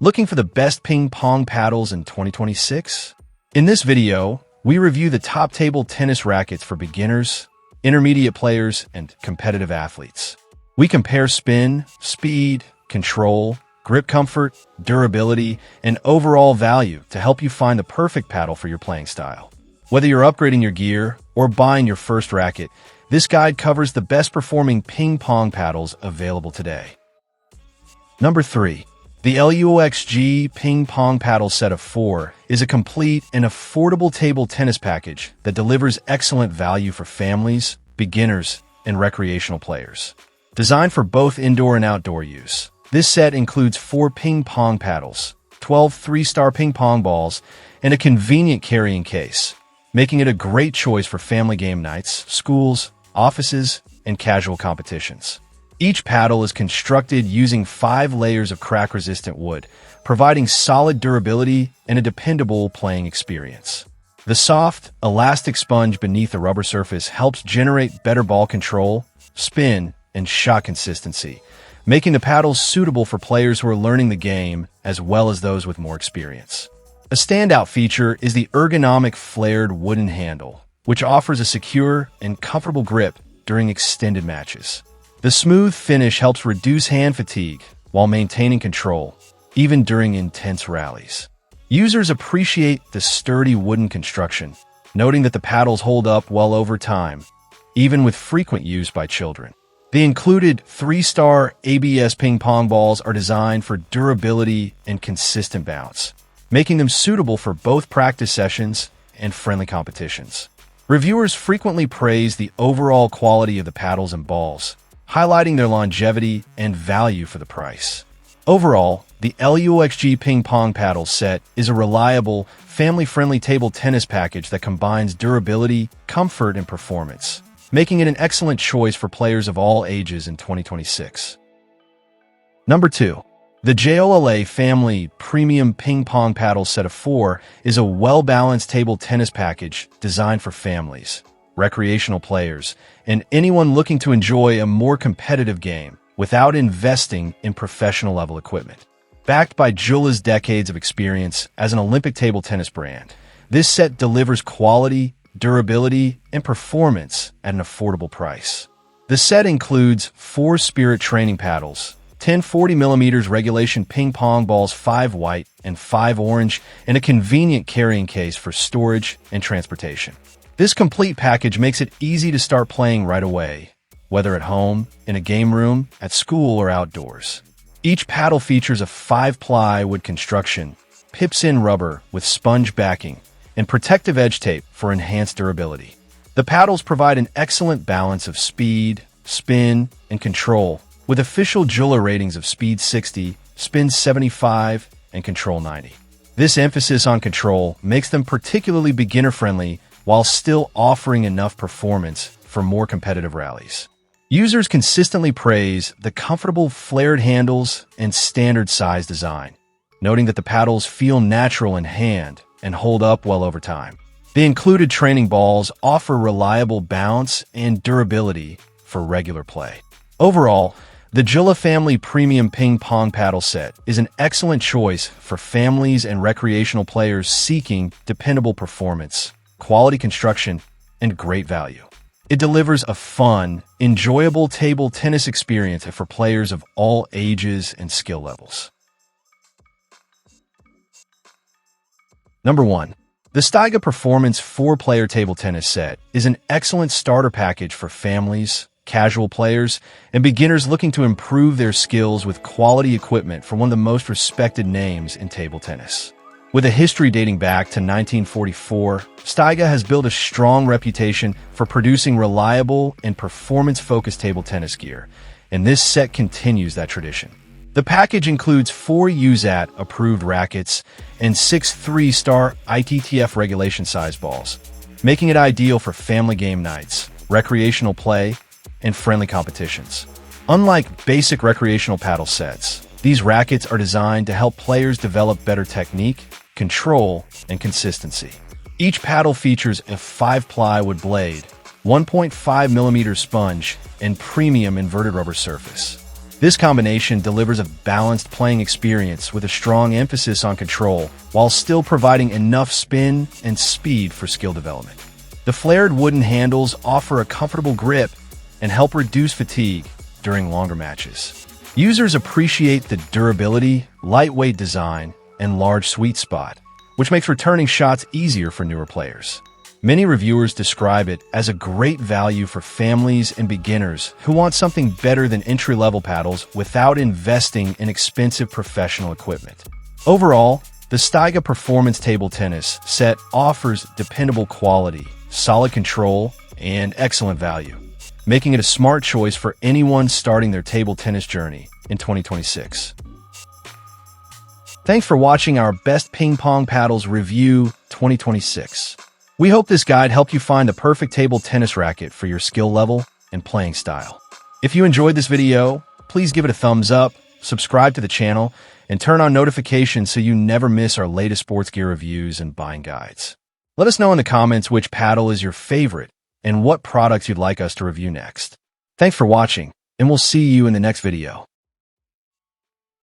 Looking for the best ping pong paddles in 2026? In this video, we review the top table tennis rackets for beginners, intermediate players, and competitive athletes. We compare spin, speed, control, grip comfort, durability, and overall value to help you find the perfect paddle for your playing style. Whether you're upgrading your gear or buying your first racket, this guide covers the best performing ping pong paddles available today. Number 3. The Aliexpress Ping Pong Paddle Set of 4 is a complete and affordable table tennis package that delivers excellent value for families, beginners, and recreational players. Designed for both indoor and outdoor use, this set includes 4 ping pong paddles, 12 3-star ping pong balls, and a convenient carrying case, making it a great choice for family game nights, schools, offices, and casual competitions. Each paddle is constructed using 5 layers of crack-resistant wood, providing solid durability and a dependable playing experience. The soft, elastic sponge beneath the rubber surface helps generate better ball control, spin, and shot consistency, making the paddles suitable for players who are learning the game as well as those with more experience. A standout feature is the ergonomic flared wooden handle, which offers a secure and comfortable grip during extended matches. The smooth finish helps reduce hand fatigue while maintaining control, even during intense rallies. Users appreciate the sturdy wooden construction, noting that the paddles hold up well over time, even with frequent use by children. The included 3-star ABS ping pong balls are designed for durability and consistent bounce, making them suitable for both practice sessions and friendly competitions. Reviewers frequently praise the overall quality of the paddles and balls, highlighting their longevity and value for the price. Overall, the Aliexpress Ping Pong Paddle Set is a reliable, family-friendly table tennis package that combines durability, comfort, and performance, making it an excellent choice for players of all ages in 2026. Number 2. The JOOLA Family Premium Ping Pong Paddle Set of 4 is a well-balanced table tennis package designed for families, recreational players, and anyone looking to enjoy a more competitive game without investing in professional-level equipment. Backed by JOOLA's decades of experience as an Olympic table tennis brand, this set delivers quality, durability, and performance at an affordable price. The set includes 4 Spirit training paddles, 10 40mm regulation ping pong balls, 5 white and 5 orange, and a convenient carrying case for storage and transportation. This complete package makes it easy to start playing right away, whether at home, in a game room, at school, or outdoors. Each paddle features a 5-ply wood construction, pips-in rubber with sponge backing, and protective edge tape for enhanced durability. The paddles provide an excellent balance of speed, spin, and control, with official JOOLA ratings of speed 60, spin 75, and control 90. This emphasis on control makes them particularly beginner-friendly while still offering enough performance for more competitive rallies. Users consistently praise the comfortable flared handles and standard size design, noting that the paddles feel natural in hand and hold up well over time. The included training balls offer reliable bounce and durability for regular play. Overall, the JOOLA Family Premium Ping Pong Paddle Set is an excellent choice for families and recreational players seeking dependable performance, quality construction, and great value. It delivers a fun, enjoyable table tennis experience for players of all ages and skill levels. Number 1. The STIGA Performance 4-Player Table Tennis Set is an excellent starter package for families, casual players, and beginners looking to improve their skills with quality equipment from one of the most respected names in table tennis. With a history dating back to 1944, STIGA has built a strong reputation for producing reliable and performance-focused table tennis gear, and this set continues that tradition. The package includes 4 USAT-approved rackets and 6 3-star ITTF regulation size balls, making it ideal for family game nights, recreational play, and friendly competitions. Unlike basic recreational paddle sets, these rackets are designed to help players develop better technique, control, and consistency. Each paddle features a 5-ply wood blade, 1.5mm sponge, and premium inverted rubber surface. This combination delivers a balanced playing experience with a strong emphasis on control, while still providing enough spin and speed for skill development. The flared wooden handles offer a comfortable grip and help reduce fatigue during longer matches. Users appreciate the durability, lightweight design, and large sweet spot, which makes returning shots easier for newer players. Many reviewers describe it as a great value for families and beginners who want something better than entry-level paddles without investing in expensive professional equipment. Overall, the STIGA Performance Table Tennis set offers dependable quality, solid control, and excellent value, making it a smart choice for anyone starting their table tennis journey in 2026. Thanks for watching our Best Ping Pong Paddles Review 2026. We hope this guide helped you find the perfect table tennis racket for your skill level and playing style. If you enjoyed this video, please give it a thumbs up, subscribe to the channel, and turn on notifications so you never miss our latest sports gear reviews and buying guides. Let us know in the comments which paddle is your favorite and what products you'd like us to review next. Thanks for watching, and we'll see you in the next video.